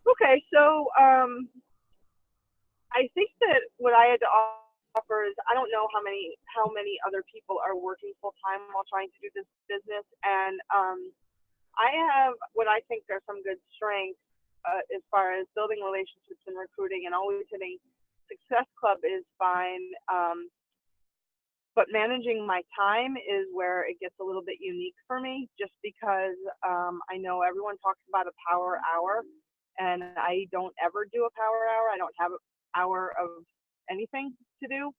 Okay, so I think that what I had to offer is I don't know how many other people are working full time while trying to do this business, and I have what I think are some good strengths as far as building relationships and recruiting, and always hitting Success Club is fine. But managing my time is where it gets a little bit unique for me, just because I know everyone talks about a power hour, and I don't ever do a power hour. I don't have an hour of anything to do.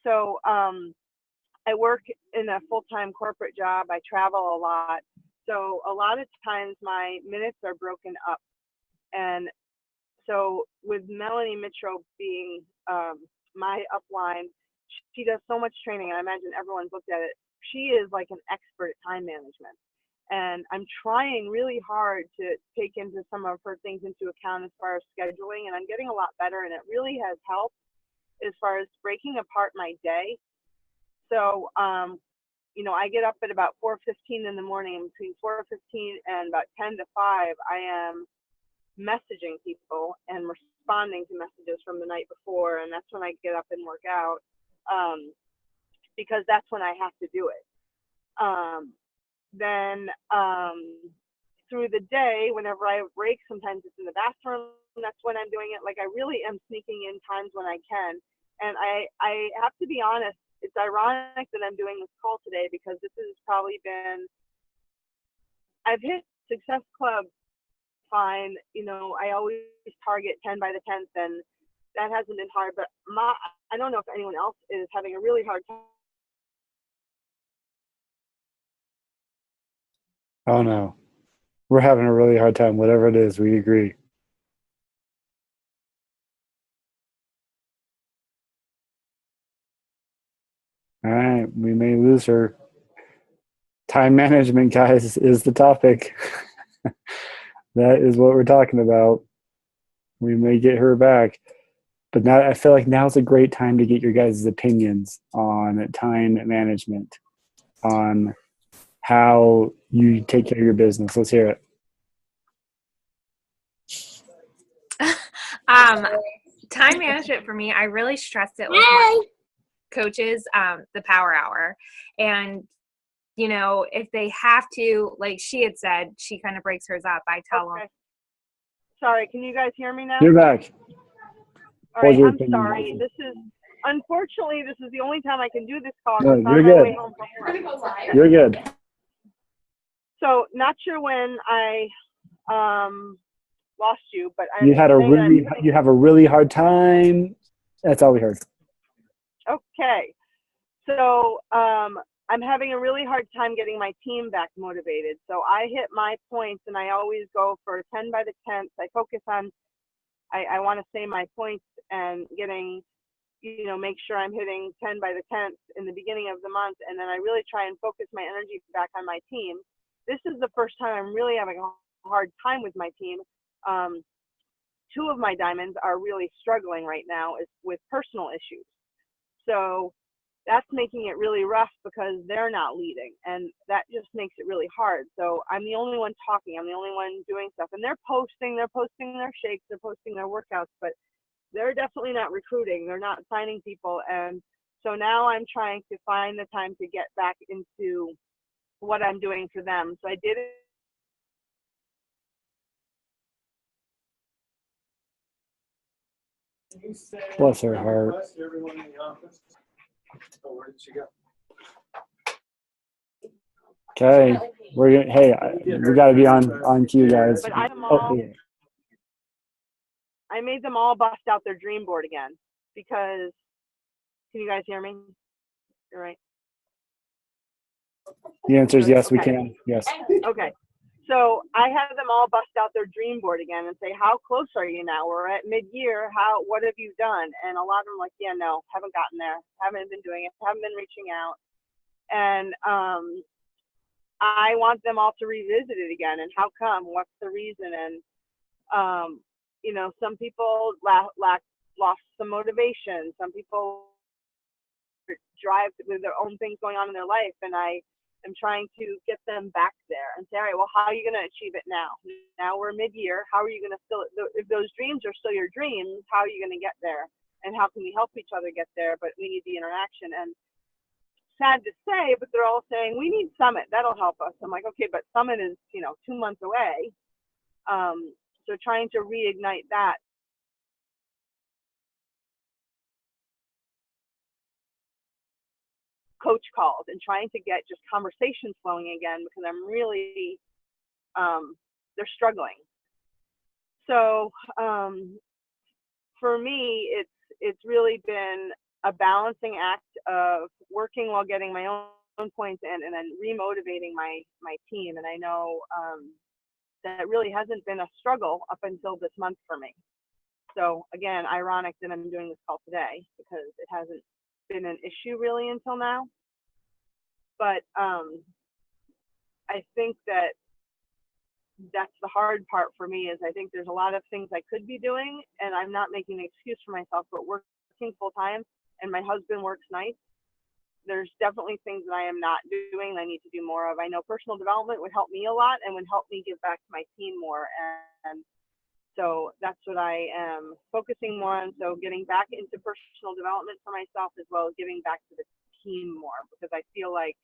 So I work in a full time corporate job. I travel a lot. So a lot of times my minutes are broken up. And so with Melanie Mitro being my upline, she does so much training, and I imagine everyone's looked at it. She is like an expert at time management. And I'm trying really hard to take into some of her things into account as far as scheduling, and I'm getting a lot better, and it really has helped as far as breaking apart my day. So, I get up at about 4:15 in the morning, and between 4:15 and about 10 to 5, I am messaging people and responding to messages from the night before, and that's when I get up and work out, um, because that's when I have to do it. Then through the day, whenever I have breaks, sometimes it's in the bathroom. That's when I'm doing it. Like, I really am sneaking in times when I can. And I have to be honest. It's ironic that I'm doing this call today, because this has probably been, I've hit Success Club fine. I always target 10 by the 10th, and that hasn't been hard. But I don't know if anyone else is having a really hard time. Oh no, we're having a really hard time. Whatever it is, we agree. All right, we may lose her. Time management, guys, is the topic. That is what we're talking about. We may get her back. But now I feel like now's a great time to get your guys' opinions on time management, on how you take care of your business. Let's hear it. um, Time management for me, I really stressed it with my coaches, the power hour. And, if they have to, like she had said, she kind of breaks hers up. I tell them, Okay. Sorry, can you guys hear me now? You're back. All Hold right, your I'm opinion. sorry. Unfortunately, this is the only time I can do this call, No, because it's on you're my way good. home from work. You're good. So, not sure when I lost you, but You I'm had a saying that I'm really putting, you have a really hard time. That's all we heard. okay. So, I'm having a really hard time getting my team back motivated. So I hit my points, and I always go for 10 by the 10th. I focus on, I want to say my points, and getting, make sure I'm hitting 10 by the 10th in the beginning of the month. And then I really try and focus my energy back on my team. This is the first time I'm really having a hard time with my team. Um, Two of my diamonds are really struggling right now with personal issues. So that's making it really rough, because they're not leading, and that just makes it really hard. So I'm the only one talking. I'm the only one doing stuff, and they're posting their shakes, they're posting their workouts, but they're definitely not recruiting. They're not signing people. And so now I'm trying to find the time to get back into what I'm doing for them. So I did it. Bless her heart. Okay, we're gonna. Hey, we got to be on cue, guys. But Oh, yeah. I made them all bust out their dream board again, because, can you guys hear me? You're right. The answer is yes. We Okay. can. Yes. Okay. So I had them all bust out their dream board again and say, how close are you now? We're at mid-year. What have you done? And a lot of them are like, yeah, no, haven't gotten there. Haven't been doing it. Haven't been reaching out. And I want them all to revisit it again. And how come? What's the reason? And, some people lost some motivation. Some people drive with their own things going on in their life. And I am trying to get them back there and say, all right, well, how are you going to achieve it now? Now we're mid-year. How are you going to still, if those dreams are still your dreams, how are you going to get there? And how can we help each other get there? But we need the interaction. And sad to say, but they're all saying, we need Summit. That'll help us. I'm like, okay, but Summit is, 2 months away. So trying to reignite that. Coach calls and trying to get just conversations flowing again, because I'm really, they're struggling. So for me, it's really been a balancing act of working while getting my own points in, and then remotivating my team. And I know that really hasn't been a struggle up until this month for me. So again, ironic that I'm doing this call today, because it hasn't been an issue really until now. But I think that that's the hard part for me, is I think there's a lot of things I could be doing, and I'm not making an excuse for myself, but working full time, and my husband works nights. There's definitely things that I am not doing that I need to do more of. I know personal development would help me a lot and would help me give back to my team more. And so that's what I am focusing more on. So getting back into personal development for myself, as well as giving back to the team more, because I feel like,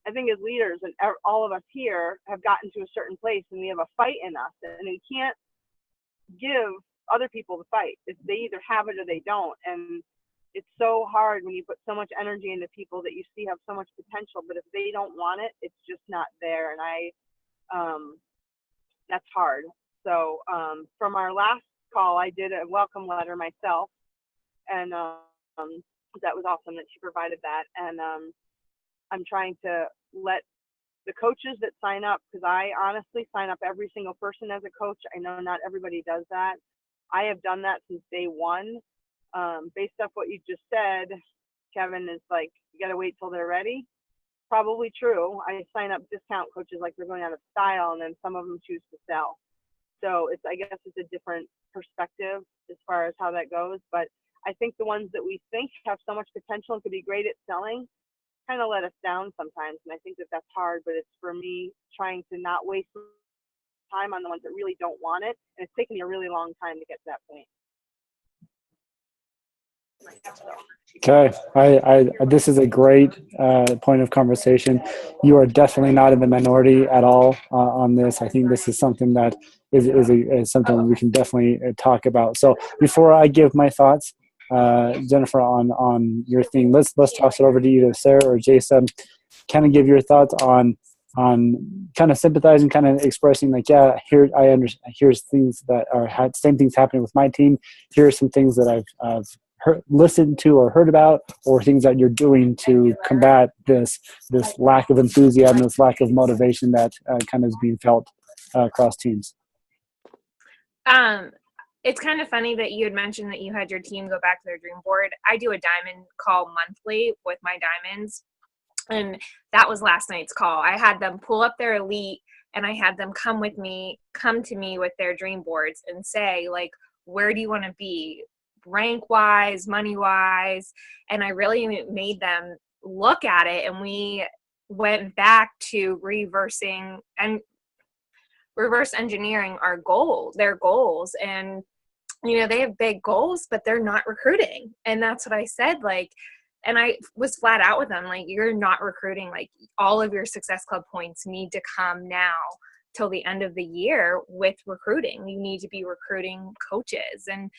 I think as leaders, and all of us here have gotten to a certain place, and we have a fight in us, and we can't give other people the fight. They either have it or they don't. And it's so hard when you put so much energy into people that you see have so much potential, but if they don't want it, it's just not there. And that's hard. So from our last call, I did a welcome letter myself, and that was awesome that she provided that. And I'm trying to let the coaches that sign up, because I honestly sign up every single person as a coach. I know not everybody does that. I have done that since day one. Based off what you just said, Kevin, is like, you got to wait till they're ready. Probably true. I sign up discount coaches like they're going out of style, and then some of them choose to sell. So I guess it's a different perspective as far as how that goes. But I think the ones that we think have so much potential and could be great at selling kind of let us down sometimes. And I think that that's hard, but it's for me trying to not waste time on the ones that really don't want it. And it's taken me a really long time to get to that point. Okay, I this is a great point of conversation. You are definitely not in the minority at all on this. I think this is something that is something we can definitely talk about. So before I give my thoughts, Jennifer, on your thing, let's toss it over to either Sarah or Jason. Kind of give your thoughts on kind of sympathizing, kind of expressing like, yeah, here I understand. Here's things that are same things happening with my team. Here are some things that I've listened to or heard about, or things that you're doing to combat this lack of enthusiasm, this lack of motivation that kind of is being felt across teams. It's kind of funny that you had mentioned that you had your team go back to their dream board. I do a diamond call monthly with my diamonds, and that was last night's call. I had them pull up their elite, and I had them come to me with their dream boards and say, like, where do you want to be? Rank wise, money wise. And I really made them look at it, and we went back to reverse engineering their goals. And they have big goals, but they're not recruiting. And that's what I said, like, and I was flat out with them, like, you're not recruiting. Like, all of your Success Club points need to come now till the end of the year with recruiting. You need to be recruiting coaches and,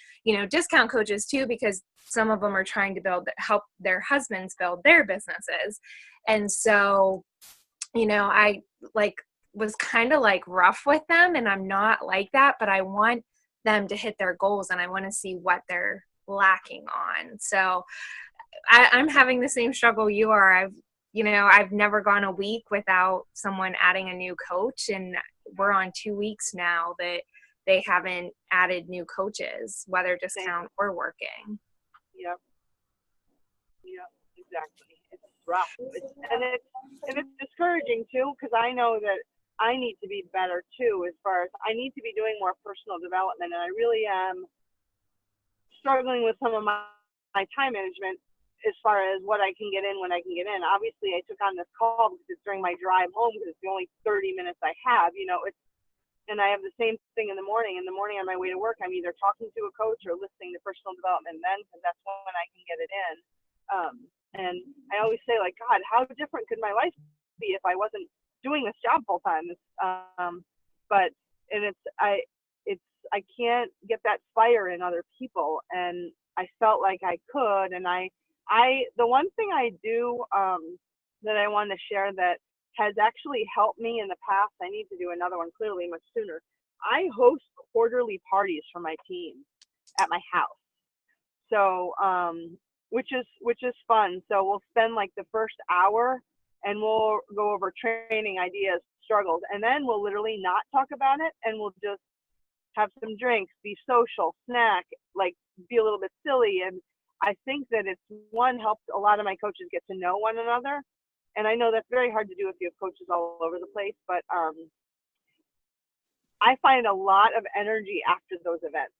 discount coaches too, because some of them are trying to help their husbands build their businesses. And so, I was kind of rough with them, and I'm not like that, but I want them to hit their goals, and I want to see what they're lacking on. So I'm having the same struggle you are. I've never gone a week without someone adding a new coach, and we're on 2 weeks now that they haven't added new coaches, whether discount or working. Yep, exactly. It's rough, and it's discouraging too, because I know that I need to be better too, as far as I need to be doing more personal development, and I really am struggling with some of my time management as far as what I can get in when I can get in. Obviously, I took on this call because it's during my drive home because it's the only 30 minutes I have. And I have the same thing in the morning. In the morning on my way to work, I'm either talking to a coach or listening to personal development then, because that's when I can get it in. And I always say, like, God, how different could my life be if I wasn't doing this job full time? I can't get that fire in other people, and I felt like I could. And the one thing I do that I want to share that has actually helped me in the past, I need to do another one clearly much sooner. I host quarterly parties for my team at my house. So, which is fun. So we'll spend like the first hour and we'll go over training ideas, struggles, and then we'll literally not talk about it, and we'll just have some drinks, be social, snack, like be a little bit silly. And I think that helps a lot of my coaches get to know one another. And I know that's very hard to do if you have coaches all over the place, but I find a lot of energy after those events.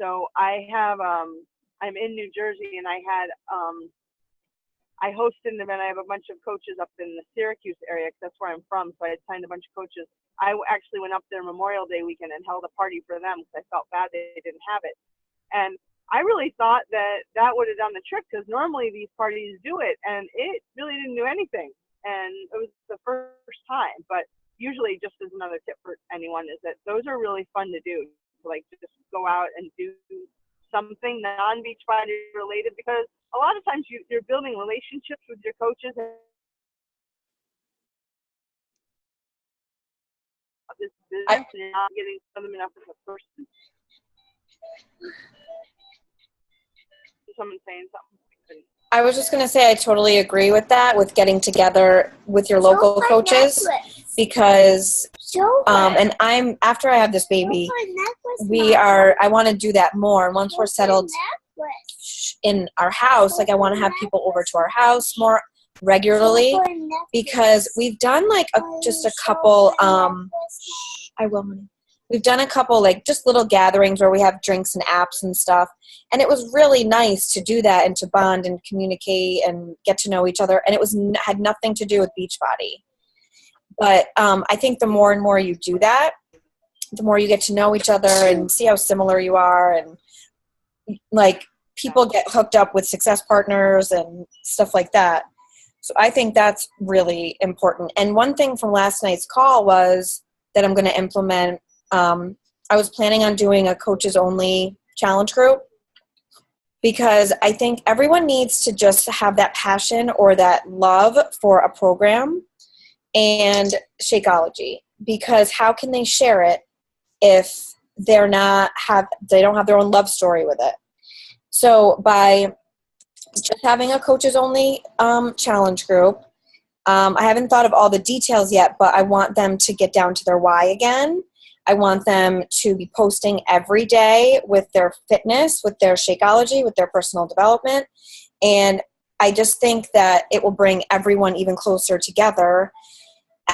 So I have, I'm in New Jersey, and I hosted an event. I have a bunch of coaches up in the Syracuse area because that's where I'm from. So I had signed a bunch of coaches. I actually went up there Memorial Day weekend and held a party for them because I felt bad they didn't have it. And I really thought that would have done the trick, because normally these parties do it, and it really didn't do anything. And it was the first time. But usually, just as another tip for anyone, is that those are really fun to do. So, like, just go out and do something non-beach body related, because a lot of times you're building relationships with your coaches. And this business, and you're not getting to know them enough as a person. Someone saying something. I was just going to say I totally agree with that, with getting together with your local coaches, because and after I have this baby, I want to do that more. And once we're settled in our house, like, I want to have people over to our house more regularly, because we've done like just a couple we've done a couple, like, just little gatherings where we have drinks and apps and stuff. And it was really nice to do that and to bond and communicate and get to know each other. And it had nothing to do with Beachbody. But I think the more and more you do that, the more you get to know each other and see how similar you are. And, like, people get hooked up with success partners and stuff like that. So I think that's really important. And one thing from last night's call was that I'm going to implement. I was planning on doing a coaches only challenge group, because I think everyone needs to just have that passion or that love for a program and Shakeology, because how can they share it if they don't have their own love story with it? So by just having a coaches only challenge group, I haven't thought of all the details yet, but I want them to get down to their why again. I want them to be posting every day with their fitness, with their Shakeology, with their personal development. And I just think that it will bring everyone even closer together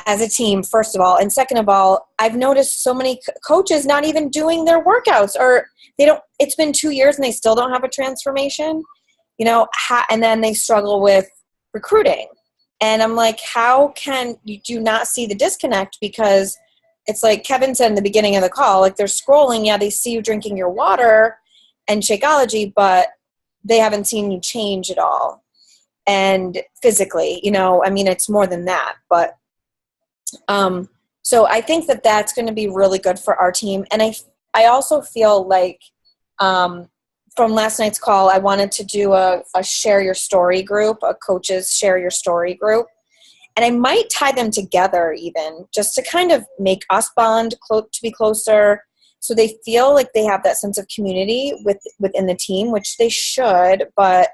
as a team, first of all. And second of all, I've noticed so many coaches not even doing their workouts, or it's been 2 years and they still don't have a transformation, and then they struggle with recruiting. And I'm like, how can you do not see the disconnect? Because it's like Kevin said in the beginning of the call, like, they're scrolling. Yeah, they see you drinking your water and Shakeology, but they haven't seen you change at all. And physically, it's more than that. But so I think that that's going to be really good for our team. And I also feel like from last night's call, I wanted to do a share your story group, a coaches share your story group. And I might tie them together even, just to kind of make us bond to be closer, so they feel like they have that sense of community within the team, which they should. But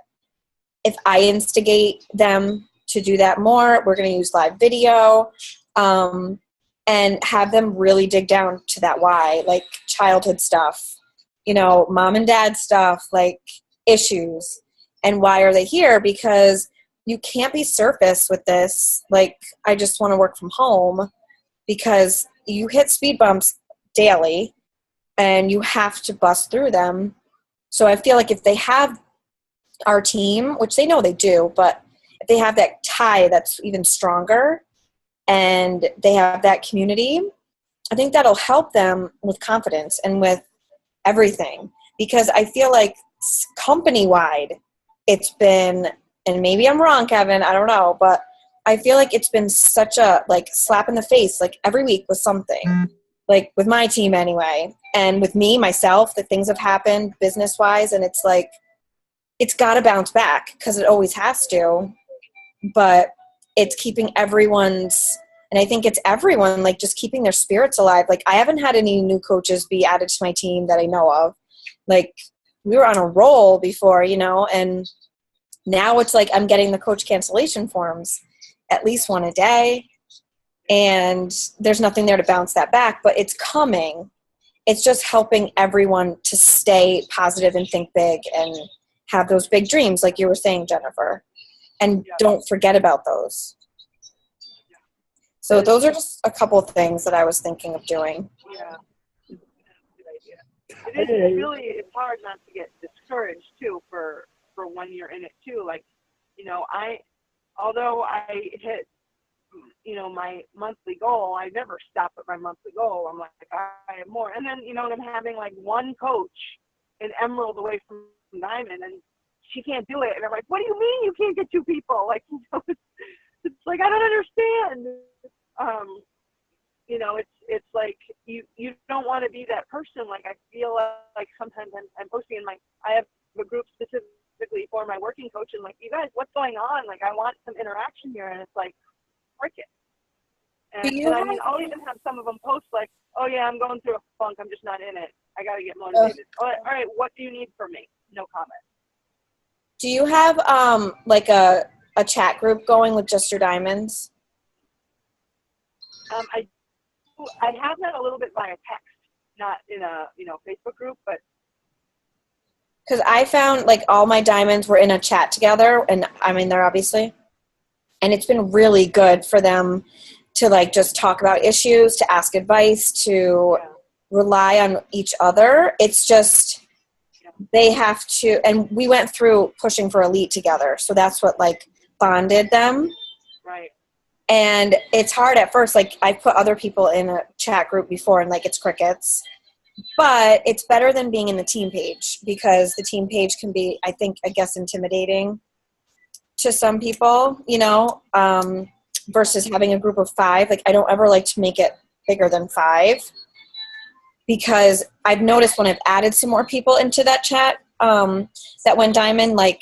if I instigate them to do that more, we're going to use live video and have them really dig down to that why, like childhood stuff, mom and dad stuff, like issues, and why are they here? Because you can't be surface with this, like, I just want to work from home, because you hit speed bumps daily and you have to bust through them. So I feel like if they have our team, which they know they do, but if they have that tie that's even stronger and they have that community, I think that'll help them with confidence and with everything. Because I feel like company-wide, it's been, and maybe I'm wrong, Kevin, I don't know, but I feel like it's been such a like slap in the face, like every week with something, like with my team anyway, and with me, myself, that things have happened business-wise, and it's like, it's got to bounce back because it always has to, but it's keeping everyone's, and I think it's everyone, like just keeping their spirits alive. Like I haven't had any new coaches be added to my team that I know of. Like we were on a roll before, you know, and now it's like I'm getting the coach cancellation forms, at least one a day, and there's nothing there to bounce that back, but it's coming. It's just helping everyone to stay positive and think big and have those big dreams, like you were saying, Jennifer, and don't forget about those. So those are just a couple of things that I was thinking of doing. Yeah, that's a good idea. It is really, it's hard not to get discouraged too for when you're in it too. Like, you know, although I hit, you know, my monthly goal, I never stop at my monthly goal. I'm like, I have more. And then, you know, I'm having like one coach in Emerald away from Diamond, and she can't do it. And I'm like, what do you mean you can't get two people? Like, you know, it's like, I don't understand. You know, it's like you don't want to be that person. Like, I feel like sometimes I'm posting I have a group specifically for my working coach, and like, you guys, what's going on? Like, I want some interaction here. And it's like, frick it. And I mean, I'll even have some of them post like, oh yeah, I'm going through a funk. I'm just not in it. I got to get motivated. All right, what do you need from me? No comment. Do you have like a chat group going with just your diamonds? I have that a little bit via text, not in a, you know, Facebook group, but because I found like all my diamonds were in a chat together, and I'm in there obviously, and it's been really good for them to like just talk about issues, to ask advice, to rely on each other. It's just they have to, and we went through pushing for elite together, so that's what like bonded them. Right. And it's hard at first. Like I've put other people in a chat group before, and like it's crickets. But it's better than being in the team page, because the team page can be, I guess, intimidating to some people, you know, versus having a group of 5. Like I don't ever like to make it bigger than 5, because I've noticed when I've added some more people into that chat, that when Diamond, like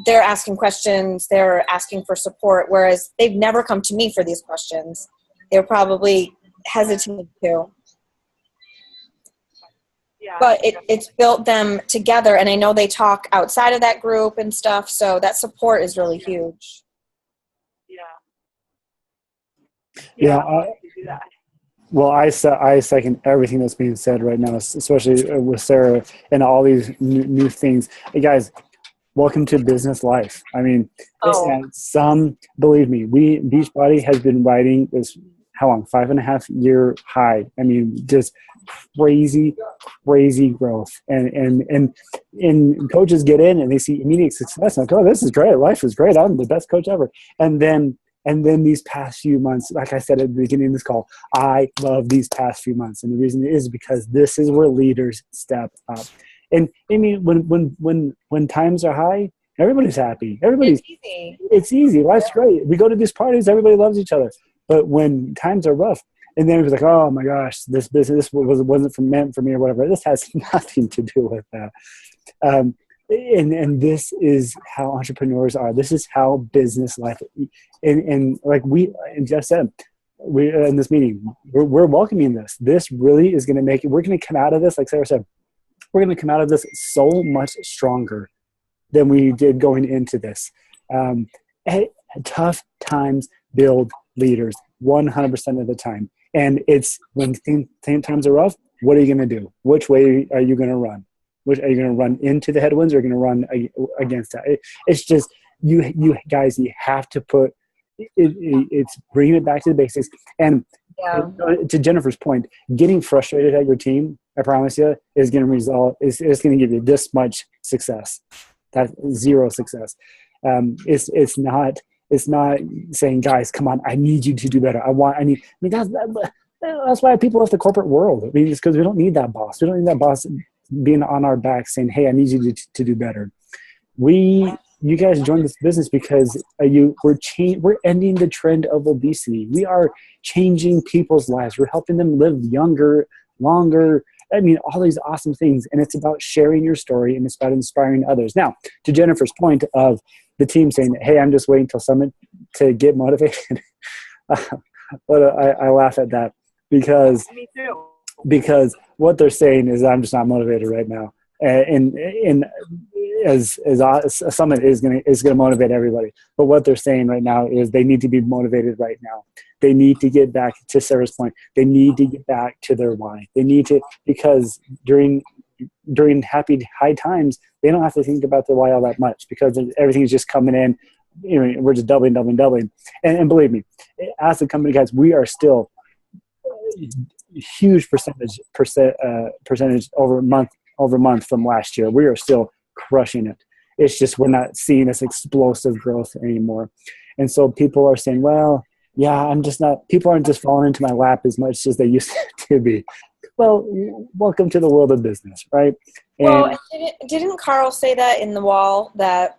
they're asking questions, they're asking for support, whereas they've never come to me for these questions. They're probably hesitant to. Yeah, but it's built them together, and I know they talk outside of that group and stuff, so that support is really huge. Yeah. Well, I second everything that's being said right now, especially with Sarah and all these new things. Hey guys, welcome to business life. I mean, believe me, Beachbody has been riding this, how long? 5.5 year high. I mean, just crazy growth. And coaches get in and they see immediate success. Like, oh, this is great. Life is great. I'm the best coach ever. And then these past few months, like I said at the beginning of this call, I love these past few months. And the reason is because this is where leaders step up. And I mean, when times are high, everybody's happy. It's easy. Life's great. We go to these parties, everybody loves each other. But when times are rough, and then it was like, oh my gosh, this business wasn't meant for me or whatever. This has nothing to do with that. And this is how entrepreneurs are. This is how business life. And like Jeff said, we in this meeting, we're welcoming this. This really is going to make it. We're going to come out of this, like Sarah said, we're going to come out of this so much stronger than we did going into this. Tough times build leaders 100% of the time. And it's when times are rough, what are you going to do? Which way are you going to run? Are you going to run into the headwinds, or are you going to run against that? It's just, you guys, you have to put it's bringing it back to the basics. And to Jennifer's point, getting frustrated at your team, I promise you, is going to result, is going to give you this much success. That's zero success. It's not saying, guys, come on, I need you to do better. That's why people left the corporate world. I mean, it's because we don't need that boss. We don't need that boss being on our back saying, hey, I need you to do better. You guys joined this business because we're ending the trend of obesity. We are changing people's lives. We're helping them live younger, longer. I mean, all these awesome things. And it's about sharing your story, and it's about inspiring others. Now, to Jennifer's point of the team saying, hey, I'm just waiting till Summit to get motivated. But I laugh at that because Me too. because what they're saying is I'm just not motivated right now. And as Summit is going to motivate everybody. But what they're saying right now is they need to be motivated right now. They need to get back to Sarah's point. They need to get back to their why. They need to, because during happy high times, they don't have to think about their why all that much because everything's just coming in. You know, we're just doubling. And believe me, as a company, guys, we are still huge percentage over month from last year. We are still crushing it. It's just we're not seeing this explosive growth anymore. And so people are saying, well, yeah, people aren't just falling into my lap as much as they used to be. Well, welcome to the world of business, right? Well, didn't Carl say that in the wall, that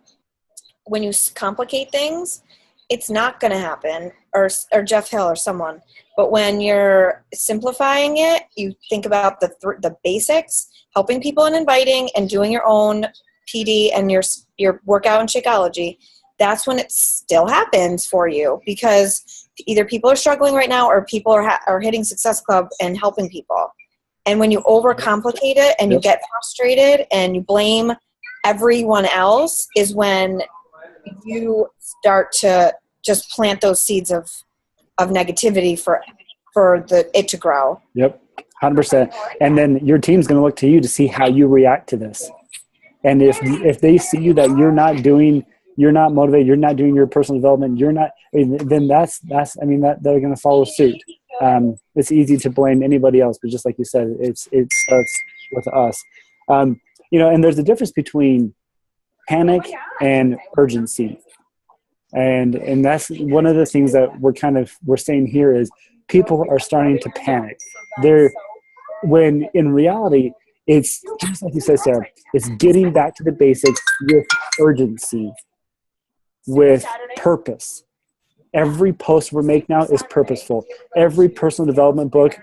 when you complicate things, it's not going to happen, or Jeff Hill or someone. But when you're simplifying it, you think about the basics, helping people and inviting and doing your own PD and your workout and Shakeology. That's when it still happens for you, because either people are struggling right now or people are hitting Success Club and helping people. And when you overcomplicate it and you get frustrated and you blame everyone else is when you start to just plant those seeds of negativity for it to grow. Yep, 100%. And then your team's going to look to you to see how you react to this. And if they see you that you're not motivated, you're not doing your personal development, then they're going to follow suit. It's easy to blame anybody else, but just like you said, it starts with us. And there's a difference between panic and urgency. And that's one of the things that we're saying here is people are starting to panic. When in reality, it's just like you said, Sarah, it's getting back to the basics with urgency, with purpose. Every post we make now is purposeful. Every personal development book,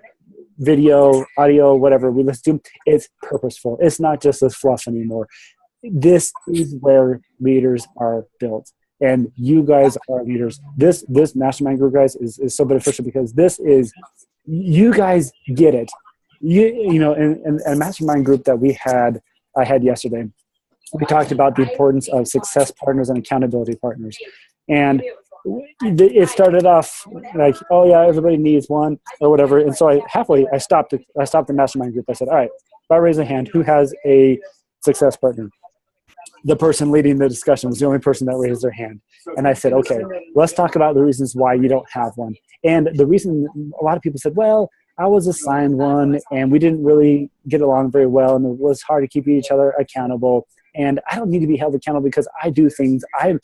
video, audio, whatever we listen to, it's purposeful. It's not just this fluff anymore. This is where leaders are built. And you guys are leaders. This mastermind group, guys, is so beneficial because you guys get it. In a mastermind group that I had yesterday, we talked about the importance of success partners and accountability partners. And it started off like, oh yeah, everybody needs one or whatever. And so I stopped the mastermind group. I said, all right, if I raise a hand, who has a success partner? The person leading the discussion was the only person that raised their hand. And I said, okay, let's talk about the reasons why you don't have one. And the reason, a lot of people said, well, I was assigned one and we didn't really get along very well and it was hard to keep each other accountable. And I don't need to be held accountable because I do things. I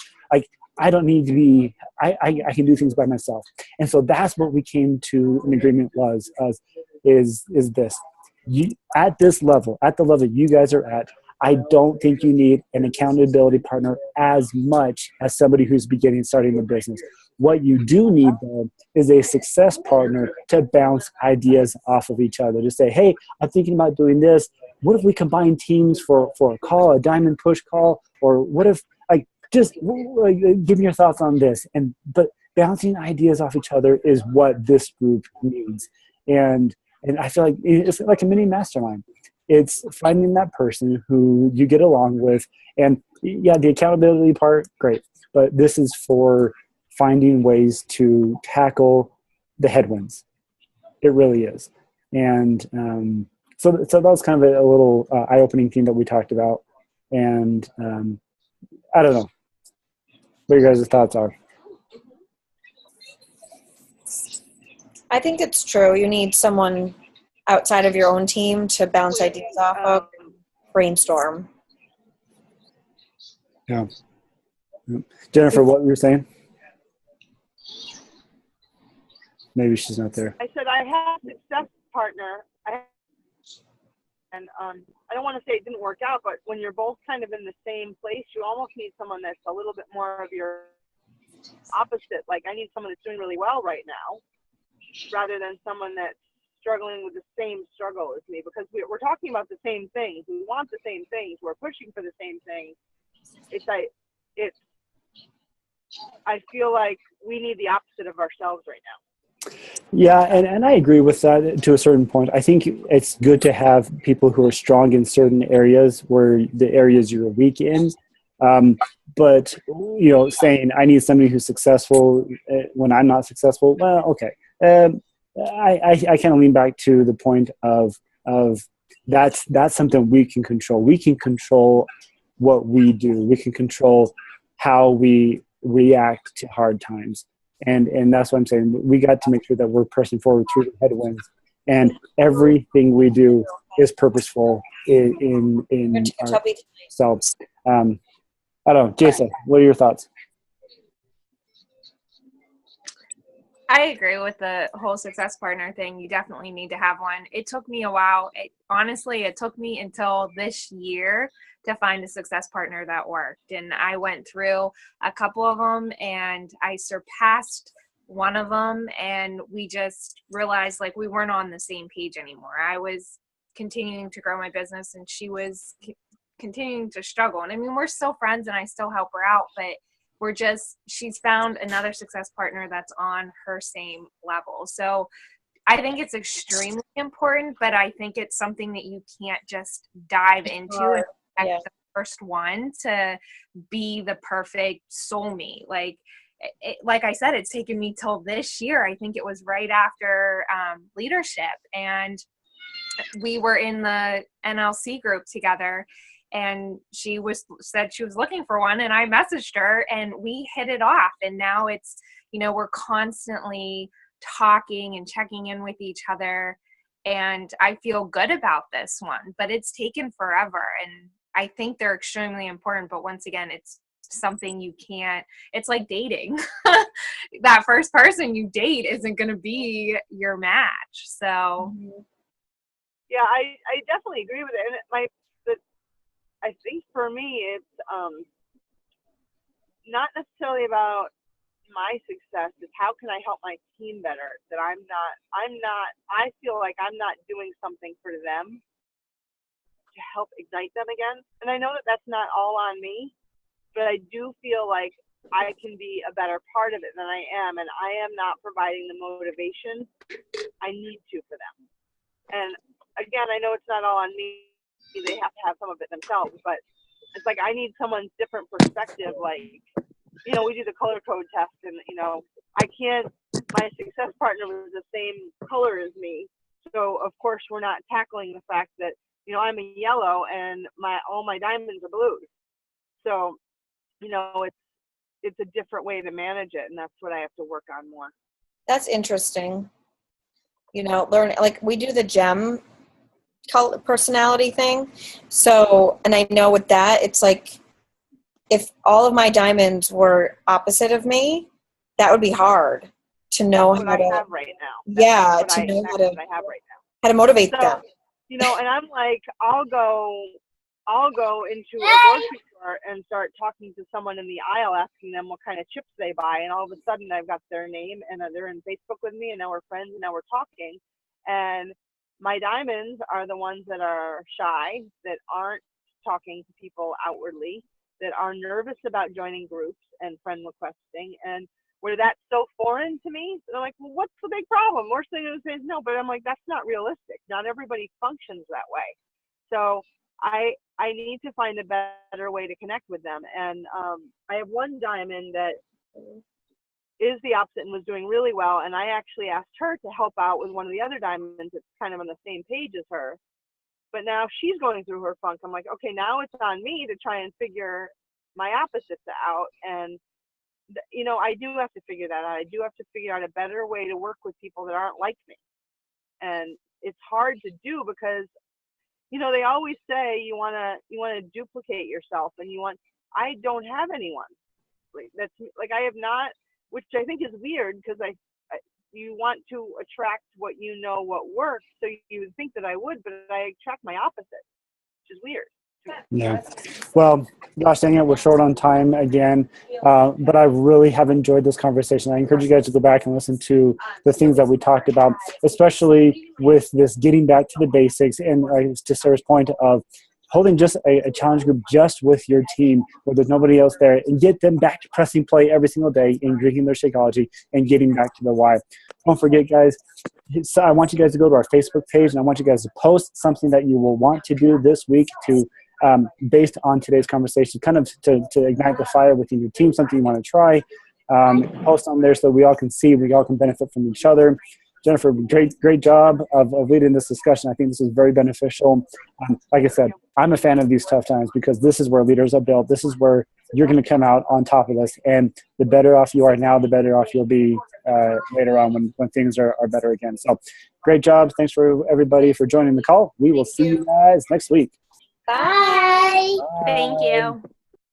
don't need to be, I can do things by myself. And so that's what we came to an agreement is this. At this level, at the level you guys are at, I don't think you need an accountability partner as much as somebody who's starting the business. What you do need, though, is a success partner to bounce ideas off of each other. To say, hey, I'm thinking about doing this. What if we combine teams for a call, a diamond push call? Or what if, just give me your thoughts on this. But bouncing ideas off each other is what this group needs. And I feel like it's like a mini mastermind. It's finding that person who you get along with. And yeah, the accountability part, great. But this is for finding ways to tackle the headwinds. It really is. And so that was kind of a little eye-opening thing that we talked about. And I don't know what your guys' thoughts are. I think it's true. You need someone outside of your own team to bounce ideas off of, brainstorm. Yeah. Yep. Jennifer, what were you saying? Maybe she's not there. I said I have a success partner. And I don't want to say it didn't work out, but when you're both kind of in the same place, you almost need someone that's a little bit more of your opposite. Like, I need someone that's doing really well right now, rather than someone that's struggling with the same struggle as me, because we're talking about the same things. We want the same things. We're pushing for the same things. I feel like we need the opposite of ourselves right now. Yeah, and I agree with that to a certain point. I think it's good to have people who are strong in certain areas where the areas you're weak in. But, saying I need somebody who's successful when I'm not successful, well, okay. I kind of lean back to the point of that's something we can control. We can control what we do. We can control how we react to hard times. And that's what I'm saying. We got to make sure that we're pressing forward through the headwinds, and everything we do is purposeful in ourselves. I don't know, Jason, what are your thoughts? I agree with the whole success partner thing. You definitely need to have one. It took me a while. Honestly, it took me until this year to find a success partner that worked. And I went through a couple of them, and I surpassed one of them, and we just realized like we weren't on the same page anymore. I was continuing to grow my business, and she was continuing to struggle. And I mean, we're still friends, and I still help her out, but she's found another success partner that's on her same level. So I think it's extremely important, but I think it's something that you can't just dive into and expect the first one to be the perfect soulmate. Like I said, it's taken me till this year. I think it was right after leadership, and we were in the NLC group together, and she said she was looking for one, and I messaged her, and we hit it off. And now it's, we're constantly talking and checking in with each other, and I feel good about this one, but it's taken forever. And I think they're extremely important, but once again, it's something you can't, it's like dating. That first person you date isn't going to be your match. So yeah, I definitely agree with it. And I think for me, it's not necessarily about my success. It's how can I help my team better? That I feel like I'm not doing something for them to help ignite them again. And I know that that's not all on me, but I do feel like I can be a better part of it than I am. And I am not providing the motivation I need to for them. And again, I know it's not all on me. They have to have some of it themselves, but it's like I need someone's different perspective. Like, we do the color code test, and my success partner was the same color as me, so of course we're not tackling the fact that I'm a yellow and all my diamonds are blues. So it's a different way to manage it, and that's what I have to work on more. That's interesting. Learn, like we do the gem color personality thing. So, and I know with that, it's like if all of my diamonds were opposite of me, that would be hard to know how to have right now. Yeah, to know how to motivate them. And I'm like, I'll go into a grocery store and start talking to someone in the aisle, asking them what kind of chips they buy, and all of a sudden I've got their name, and they're in Facebook with me, and now we're friends, and now we're talking. And my diamonds are the ones that are shy, that aren't talking to people outwardly, that are nervous about joining groups and friend requesting, and where that's so foreign to me, they're like, well, what's the big problem? Worst thing is say no, but I'm like, that's not realistic. Not everybody functions that way. So I need to find a better way to connect with them. And I have one diamond that is the opposite and was doing really well. And I actually asked her to help out with one of the other diamonds that's kind of on the same page as her. But now she's going through her funk. I'm like, okay, now it's on me to try and figure my opposites out. And, I do have to figure that out. I do have to figure out a better way to work with people that aren't like me. And it's hard to do because, they always say you want to duplicate yourself, and you want I don't have anyone. That's like I have not, which I think is weird because you want to attract what you know what works, so you would think that I would, but I attract my opposite, which is weird. Yeah. Well, gosh dang it, we're short on time again, but I really have enjoyed this conversation. I encourage you guys to go back and listen to the things that we talked about, especially with this getting back to the basics and to Sarah's point of holding just a challenge group just with your team where there's nobody else there, and get them back to pressing play every single day and drinking their Shakeology and getting back to the why. Don't forget, guys, so I want you guys to go to our Facebook page, and I want you guys to post something that you will want to do this week to based on today's conversation, kind of to ignite the fire within your team, something you want to try. Post on there so we all can see, we all can benefit from each other. Jennifer, great job of leading this discussion. I think this is very beneficial. Like I said, I'm a fan of these tough times because this is where leaders are built. This is where you're going to come out on top of this. And the better off you are now, the better off you'll be later on when things are better again. So great job. Thanks for everybody for joining the call. We will see you guys next week. Bye. Thank you.